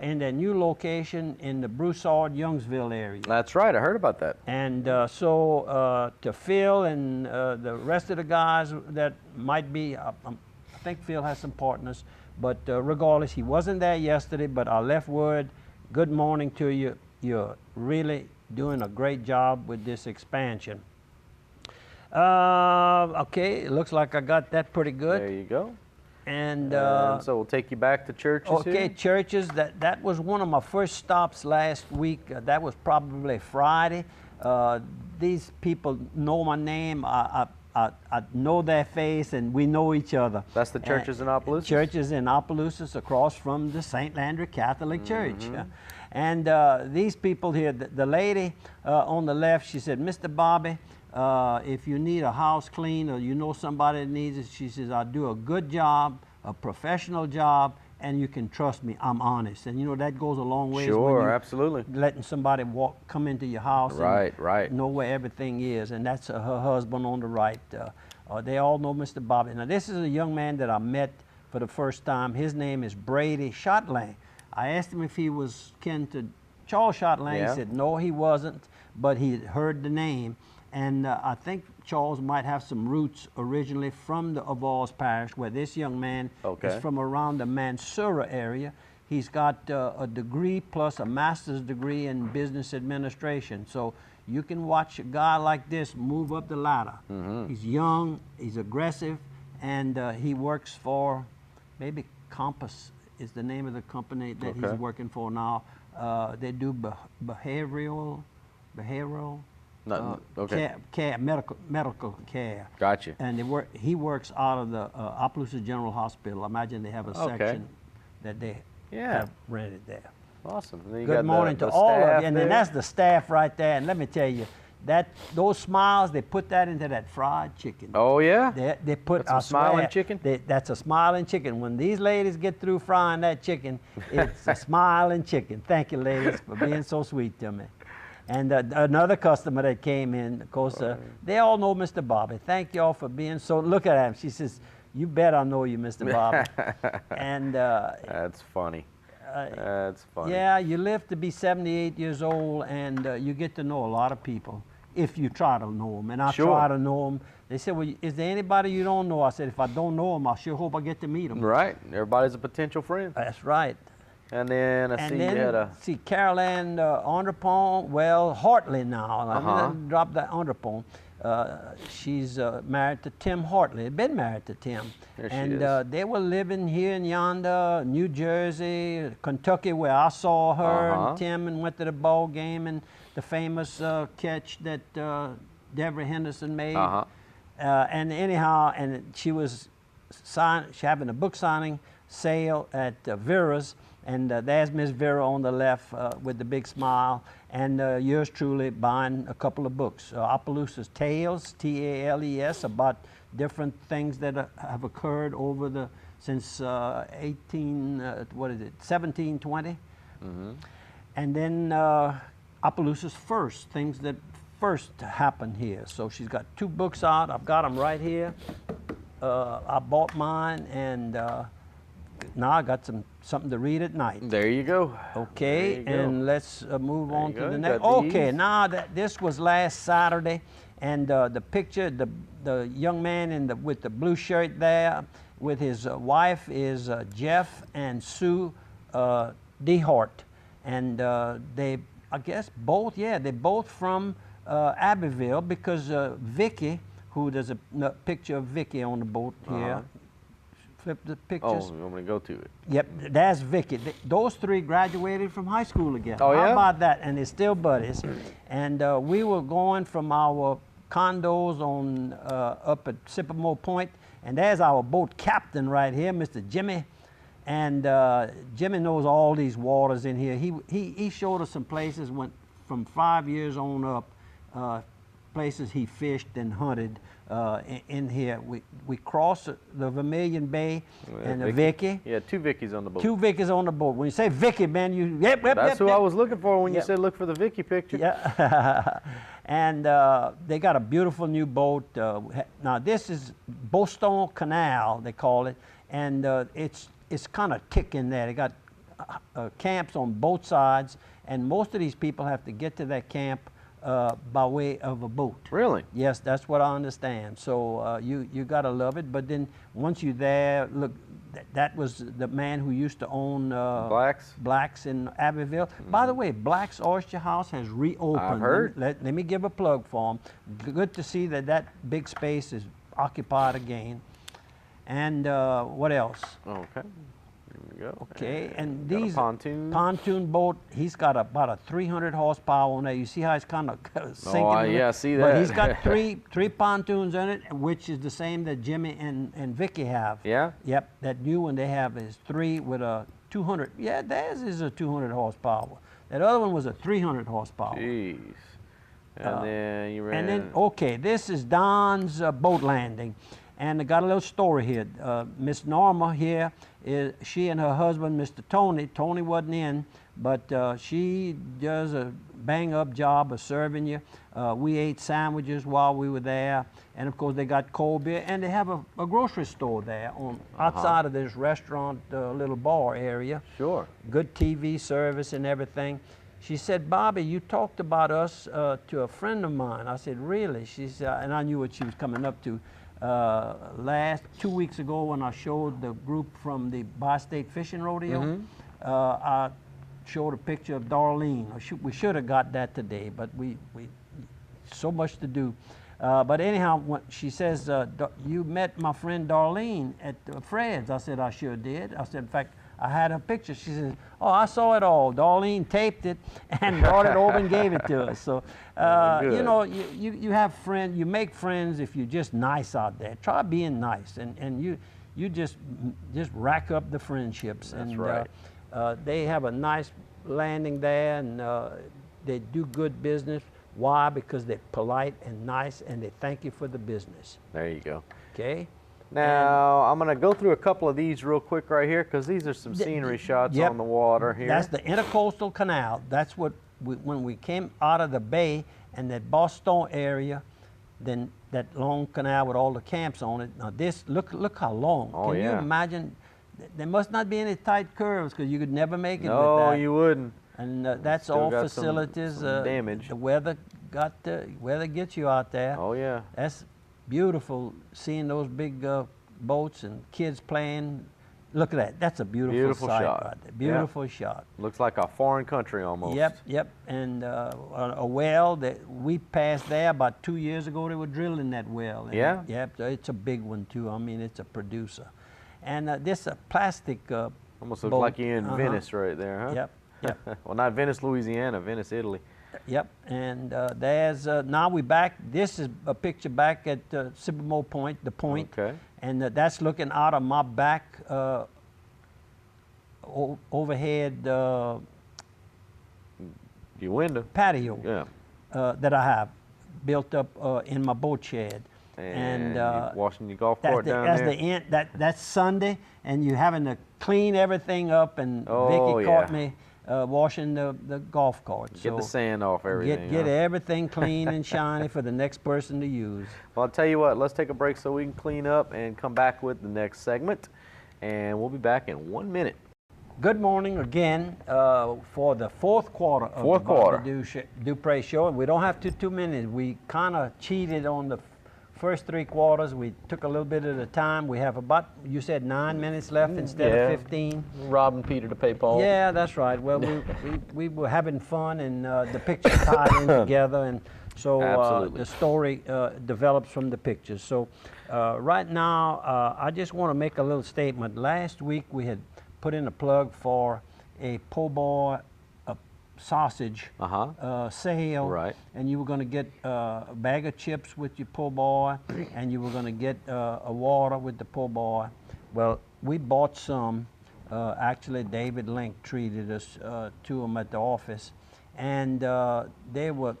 in their new location in the Broussard-Youngsville area.
That's right, I heard about that.
And so to Phil and the rest of the guys that might be, I think Phil has some partners, but regardless, he wasn't there yesterday, but I left word, good morning to you. You're really doing a great job with this expansion. Okay, it looks like I got that pretty good.
There you go.
And
so we'll take you back to Church's.
Okay, Church's. That was one of my first stops last week. That was probably Friday. These people know my name. I know their face, and we know each other.
That's the Church's in Opelousas?
Church's in Opelousas, across from the St. Landry Catholic Church. And these people here, the lady on the left, she said, Mr. Bobby, if you need a house clean or you know somebody that needs it, she says, I'll do a good job, a professional job, and you can trust me, I'm honest. And you know, that goes a long way.
Sure, absolutely.
Letting somebody come into your house
and
know where everything is. And that's her husband on the right. They all know Mr. Bobby. Now, this is a young man that I met for the first time. His name is Brady Shotland. I asked him if he was kin to Charles Shotland.
Yeah.
He said, no, he wasn't, but he heard the name. And I think Charles might have some roots originally from the Avals Parish, where this young man is from around the Mansura area. He's got a degree plus a master's degree in business administration. So you can watch a guy like this move up the ladder. He's young, he's aggressive, and he works for, maybe Compass is the name of the company that he's working for now. They do behavioral care, medical care.
Gotcha.
And he works out of the Opelousas General Hospital. I imagine they have a section that they have rented there.
Awesome. And then you
Good
got
morning
the
to all of you. And then
there.
that's the staff right there. And let me tell you, those smiles, they put that into that fried chicken.
Oh, yeah?
They put
That's a smiling chicken?
That's a smiling chicken. When these ladies get through frying that chicken, it's a smiling chicken. Thank you, ladies, for being so sweet to me. And another customer that came in, of course, they all know Mr. Bobby. Thank you all for being so. Look at him. She says, "You bet I know you, Mr. Bobby." And
that's funny. That's funny.
Yeah, you live to be 78 years old, and you get to know a lot of people if you try to know them. And I try to know them. They said, "Well, is there anybody you don't know?" I said, "If I don't know them, I sure hope I get to meet them."
Right. Everybody's a potential friend.
That's right.
And then I see you had a...
see Carol Ann Underpone, well, Hartley now. I mean, drop that Underpone. She's married to Tim Hartley, been married to Tim.
There she
and
is.
They were living here in yonder, New Jersey, Kentucky, where I saw her and Tim and went to the ball game and the famous catch that Deborah Henderson made. And anyhow, and she was having a book signing sale at Vera's. And there's Miss Vera on the left with the big smile, and yours truly buying a couple of books. Opelousas Tales, T-A-L-E-S, about different things that have occurred over since 1720. And then Opelousas First, things that first happened here. So she's got 2 books out. I've got them right here. I bought mine, and now I got something to read at night.
There you go.
Okay, and let's move on to the next.
Got
Okay,
these.
now this was last Saturday, and the picture, the young man with the blue shirt there, with his wife is Jeff and Sue DeHart, and they, I guess both, they're both from Abbeville, because Vicki, who there's a picture of Vicki on the boat here. Flip the pictures.
Oh, you want me to go to it?
Yep, that's Vicki. Those 3 graduated from high school together.
Oh, yeah?
How about that? And they're still buddies. And we were going from our condos on up at Sycamore Point, and there's our boat captain right here, Mr. Jimmy. And Jimmy knows all these waters in here. He showed us some places, went from 5 years on up, places he fished and hunted in here. We crossed the Vermilion Bay and the Vicki.
Yeah, 2 Vickies on the boat.
2 Vickies on the boat. When you say Vicki, man,
That's who I was looking for when you said look for the Vicki picture.
Yeah. And they got a beautiful new boat. Now this is Boston Canal, they call it, and it's kind of ticking there. They got camps on both sides, and most of these people have to get to that camp by way of a boat.
Really?
Yes, that's what I understand. So you gotta love it. But then once you're there, look, that was the man who used to own Black's in Abbeville. By the way, Black's Oyster House has reopened.
I've heard.
Let me give a plug for them. Good to see that big space is occupied again. And what else?
Okay. Here we go.
Okay, and
got a
these
pontoon
boat, he's got about a 300 horsepower on there. You see how it's kind of sinking?
Yeah, I see that.
But he's got three pontoons in it, which is the same that Jimmy and Vicki have.
Yeah?
Yep, that new one they have is 3 with a 200. Yeah, theirs is a 200 horsepower. That other one was a 300 horsepower.
Jeez. And then you ran.
And then, okay, this is Don's boat landing. And I got a little story here. Miss Norma here, she and her husband, Mr. Tony wasn't in, but she does a bang-up job of serving you. We ate sandwiches while we were there, and of course they got cold beer, and they have a grocery store there on outside of this restaurant little bar area.
Sure. Good
TV service and everything. She said, "Bobby, you talked about us to a friend of mine." I said, "Really?" She said, and I knew what she was coming up to. 2 weeks ago when I showed the group from the Bi-State Fishing Rodeo, I showed a picture of Darlene. We should have got that today, but we so much to do. But anyhow, she says, "You met my friend Darlene at Fred's." I said, "I sure did." I said, "In fact, I had her picture." She says, "Oh, I saw it all. Darlene taped it and brought it over and gave it to us." So, you know, you have friends, you make friends if you're just nice out there. Try being nice, and you just rack up the friendships.
That's
and,
right.
They have a nice landing there, and they do good business. Why? Because they're polite and nice, and they thank you for the business.
There you go.
Okay.
Now, I'm going to go through a couple of these real quick right here, because these are some scenery shots on the water here.
That's the Intercoastal Canal. That's what when we came out of the bay and that Boston area, then that long canal with all the camps on it. Now this, look how long.
Oh,
Can
yeah.
you imagine? There must not be any tight curves because you could never make it with
No,
that.
you wouldn't.
And that's
Still
all
got
facilities.
some damage.
The weather gets you out there.
Oh, yeah.
That's beautiful seeing those big boats and kids playing. Look at that. That's a beautiful sight
shot.
right there. Beautiful shot.
Looks like a foreign country almost.
Yep. And a well that we passed there about 2 years ago, they were drilling that well. And
Yeah?
Yep. It's a big one too. I mean, it's a producer. And this a plastic
Almost looks
boat.
like you're in Venice right there, huh?
Yep.
Well, not Venice, Louisiana, Venice, Italy.
Yep, and there's, now we're back, this is a picture back at Sibamo Point, the point.
Okay.
And that's looking out of my back overhead
Your window.
patio
Yeah.
that I have built up in my boat shed.
And you're washing your golf cart down
that's
there.
the end. That's Sunday, and you're having to clean everything up. And
Oh,
Vicki caught
yeah.
me washing the golf cart.
Get the sand off everything.
Get
huh?
everything clean and shiny for the next person to use.
Well, I'll tell you what, let's take a break so we can clean up and come back with the next segment. And we'll be back in 1 minute.
Good morning again for the fourth quarter of
Fourth
the
quarter.
Bobby Dupre show. We don't have too many. We kind of cheated on the first 3 quarters. We took a little bit at a time. We have about, you said 9 minutes left instead of 15.
Robbing Peter to pay Paul.
Yeah, that's right. Well, we were having fun, and the pictures tied in together, and so
Absolutely.
the story develops from the pictures. So right now, I just want to make a little statement. Last week we had put in a plug for a po' boy sausage sale,
Right.
and you were going to get a bag of chips with your po' boy, and you were going to get a water with the po' boy. Well, we bought some. Actually, David Link treated us to them at the office, and they were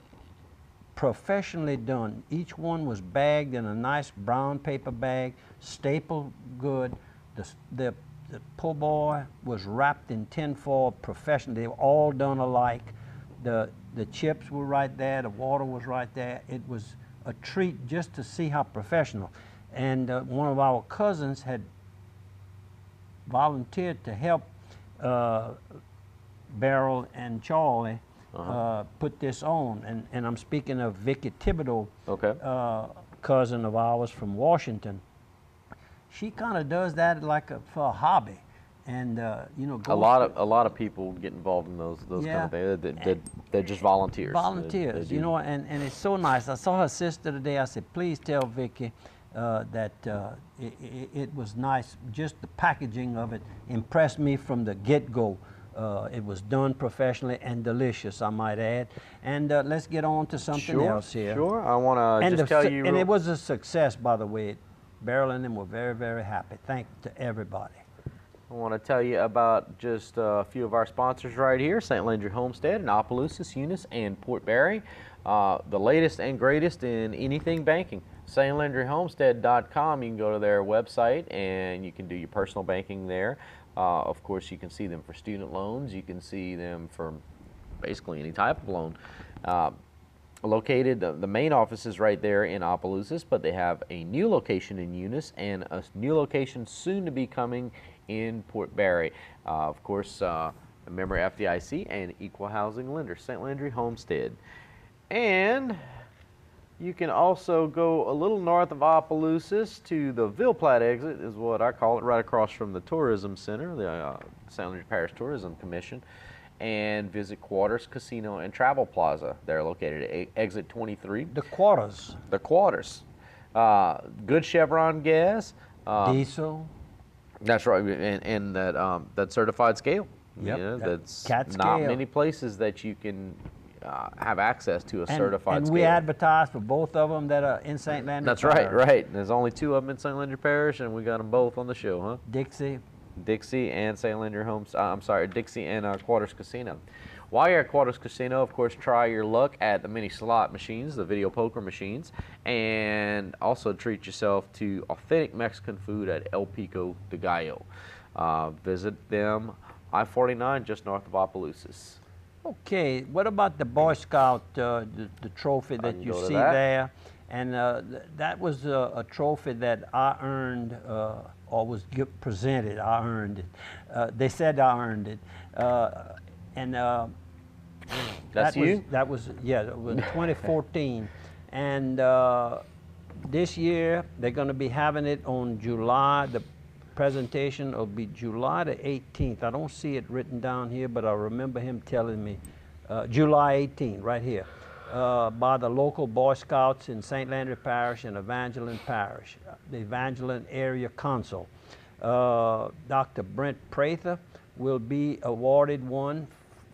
professionally done. Each one was bagged in a nice brown paper bag, stapled good. The po' boy was wrapped in tinfoil professionally. They were all done alike. The chips were right there. The water was right there. It was a treat just to see how professional. And one of our cousins had volunteered to help Beryl and Charlie put this on. And I'm speaking of Vicki Thibodeau, cousin of ours from Washington. She kind of does that like for a hobby, and you know,
A lot of people get involved in those kind of things. They're just volunteers.
Volunteers, you know, and it's so nice. I saw her sister today. I said, please tell Vicki that it was nice. Just the packaging of it impressed me from the get-go. It was done professionally and delicious, I might add. And let's get on to something else here.
Sure, I want to just tell you.
And it was a success, by the way. Beryl and them were very, very happy. Thanks to everybody.
I want to tell you about just a few of our sponsors right here, St. Landry Homestead in Opelousas, Eunice, and Port Barry. The latest and greatest in anything banking. StLandryHomestead.com. You can go to their website and you can do your personal banking there. Of course, you can see them for student loans. You can see them for basically any type of loan. Located, the main office is right there in Opelousas, but they have a new location in Eunice and a new location soon to be coming in Port Barry. Of course, a member FDIC and equal housing lender, St. Landry Homestead. And you can also go a little north of Opelousas to the Ville Platte exit, is what I call it, right across from the Tourism Center, the St. Landry Parish Tourism Commission, and visit Quarters Casino and Travel Plaza. They're located at exit 23.
The Quarters.
The Quarters. Good Chevron gas.
Diesel.
That's right, and that certified scale.
Yep.
Yeah, that's
Cat
not
scale.
many places that you can have access to a certified
and
scale.
we advertise for both of them that are in St. Landry
That's
Parish.
right. There's only 2 of them in St. Landry Parish, and we got them both on the show, huh? Dixie and St. Landry Dixie and Quarters Casino. While you're at Quarters Casino, of course, try your luck at the mini slot machines, the video poker machines, and also treat yourself to authentic Mexican food at El Pico de Gallo. Visit them, I-49, just north of Opelousas.
Okay, what about the Boy Scout, the trophy that you see there? And that was a trophy that I earned, or was presented. I earned it. They said I earned it.
That's you?
That was, yeah, it was 2014. And this year, they're going to be having it on July. The presentation will be July the 18th. I don't see it written down here, but I remember him telling me July 18th, right here, by the local Boy Scouts in St. Landry Parish and Evangeline Parish, the Evangeline Area Council. Dr. Brent Prather will be awarded one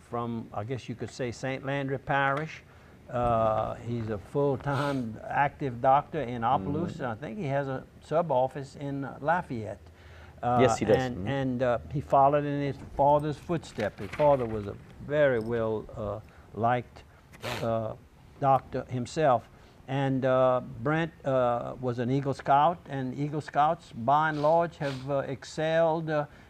from, I guess you could say, St. Landry Parish. He's a full-time active doctor in Opelousas. I think he has a sub-office in Lafayette.
Yes, he does.
And he followed in his father's footsteps. His father was a very well liked doctor himself. And Brent was an Eagle Scout, and Eagle Scouts, by and large, have excelled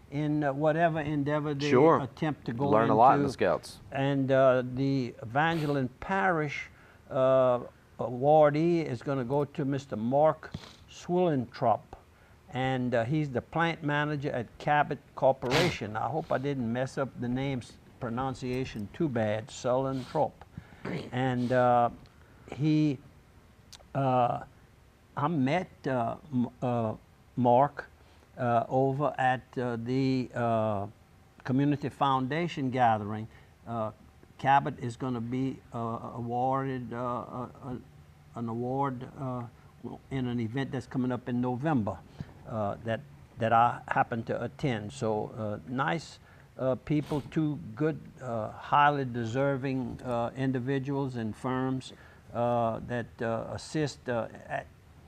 in whatever endeavor they attempt to go into.
Learn a lot in the Scouts.
And the Evangeline Parish awardee is going to go to Mr. Mark Swillentrop. And he's the plant manager at Cabot Corporation. I hope I didn't mess up the name's pronunciation too bad, Swillentrop. And I met Mark over at the Community Foundation gathering. Cabot is going to be awarded an award in an event that's coming up in November that I happen to attend. So nice people, two good, highly deserving individuals and firms that assist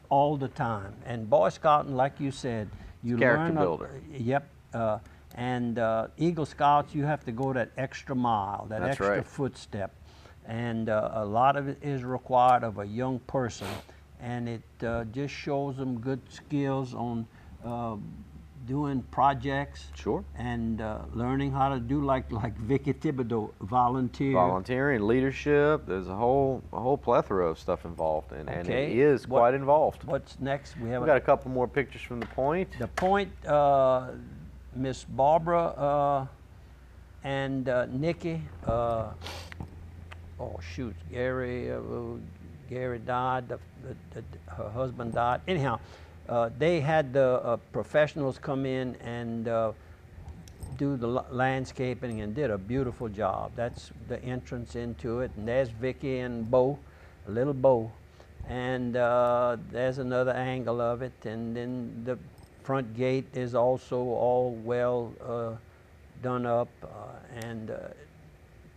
all the time. And Boy Scouting, like you said, you
character
learn.
Builder.
Yep. And Eagle Scouts, you have to go that extra mile, that extra footstep. And a lot of it is required of a young person. And it just shows them good skills on doing projects.
Sure.
And learning how to do like Vicki Thibodeau,
volunteering, leadership. There's a whole plethora of stuff involved, and it is quite involved.
What's next? We've
got a couple more pictures from the Point.
The Point, Miss Barbara and Nikki. Oh shoot, Gary died. Her husband died. Anyhow. They had the professionals come in and do the landscaping and did a beautiful job. That's the entrance into it. And there's Vicki and Bo, little Bo. And there's another angle of it. And then the front gate is also all well done up. And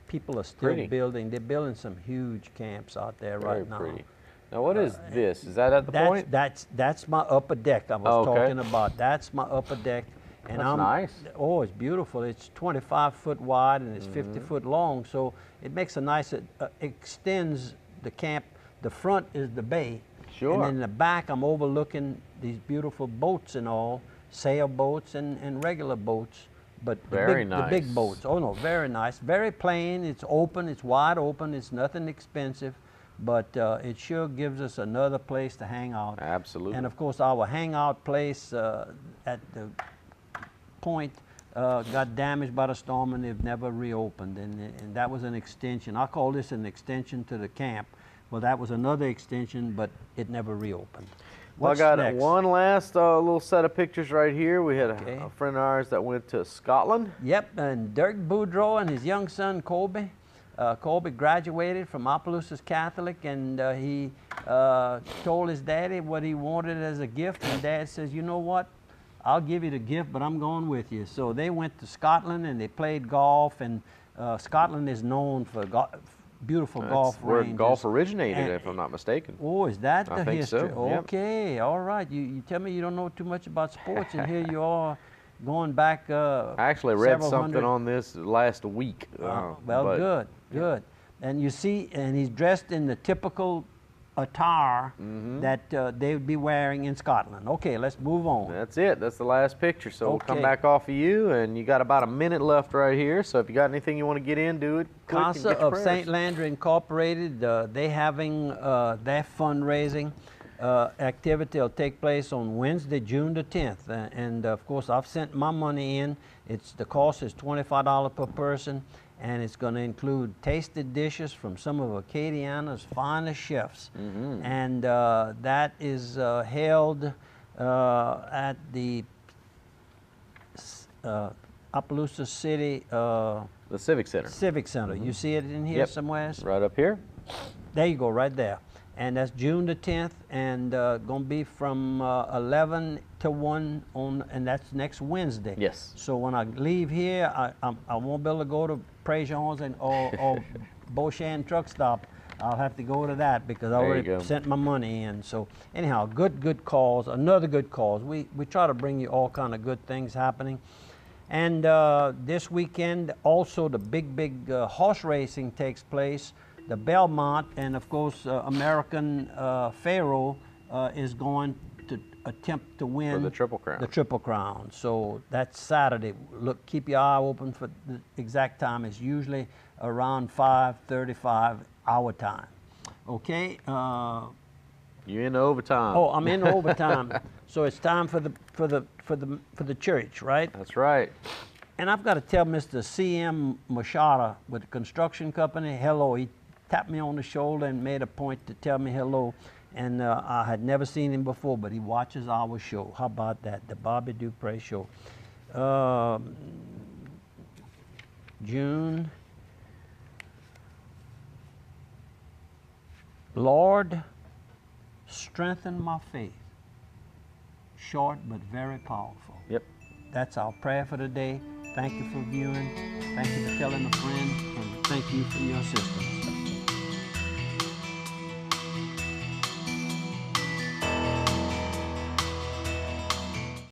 people are still building. They're building some huge camps out there right now.
Pretty. Now, what is this? Is that at the Point?
That's my upper deck I was talking about. That's my upper deck. And
that's nice.
Oh, it's beautiful. It's 25 foot wide and it's 50 foot long. So it makes a nice, extends the camp. The front is the bay.
Sure.
And in the back, I'm overlooking these beautiful boats and all, sailboats and regular boats. But the big boats. Oh, no, very nice. Very plain. It's open. It's wide open. It's nothing expensive. But it sure gives us another place to hang out.
Absolutely.
And of course, our hangout place at the Point got damaged by the storm and they've never reopened. And that was an extension. I call this an extension to the camp. Well, that was another extension, but it never reopened.
Well, I got one last little set of pictures right here. We had a friend of ours that went to Scotland.
Yep, and Dirk Boudreaux and his young son, Colby. Colby graduated from Opelousas Catholic, and he told his daddy what he wanted as a gift, and Dad says, you know what, I'll give you the gift, but I'm going with you. So they went to Scotland and they played golf, and Scotland is known for beautiful golf ranges.
Where golf originated, if I'm not mistaken.
Oh, is that the history?
So. Yep.
Okay, all right. You tell me you don't know too much about sports, and here you are going back
I actually read something on this last week.
Well, good. And you see, and he's dressed in the typical attire that they would be wearing in Scotland. Okay, let's move on.
That's it. That's the last picture. So we'll come
Okay.
back off of you, and you got about a minute left right here. So if you got anything you want to get in, do it quick and
Casa
get your
of
prayers.
St. Landry Incorporated, they having their fundraising activity will take place on Wednesday, June the 10th. And of course, I've sent my money in. The cost is $25 per person, and it's going to include tasted dishes from some of Acadiana's finest chefs. And that is held at the Opelousas City
The Civic Center.
Civic Center. You see it in here
Yep.
somewhere?
Right up here.
There you go, right there. And that's June the 10th, and going to be from 11 to 1 and that's next Wednesday.
Yes.
So when I leave here, I won't be able to go to Praise Yours or Beauchamp Truck Stop. I'll have to go to that because I
There you
already
go.
sent my money in. So anyhow, good cause, another good cause. We try to bring you all kind of good things happening. And this weekend, also the big horse racing takes place. The Belmont, and of course American Pharaoh is going to attempt to win
For the Triple Crown.
The Triple Crown. So that's Saturday. Look, keep your eye open for the exact time. It's usually around 5:35 our time. Okay.
You in overtime.
Oh, I'm in overtime. So it's time for the church, right?
That's right.
And I've got to tell Mr. C.M. Machada with the construction company hello. He tapped me on the shoulder and made a point to tell me hello. And I had never seen him before, but he watches our show. How about that? The Bobby Dupre Show. June. Lord, strengthen my faith. Short but very powerful.
Yep.
That's our prayer for today. Thank you for viewing. Thank you for telling a friend. And thank you for your assistance.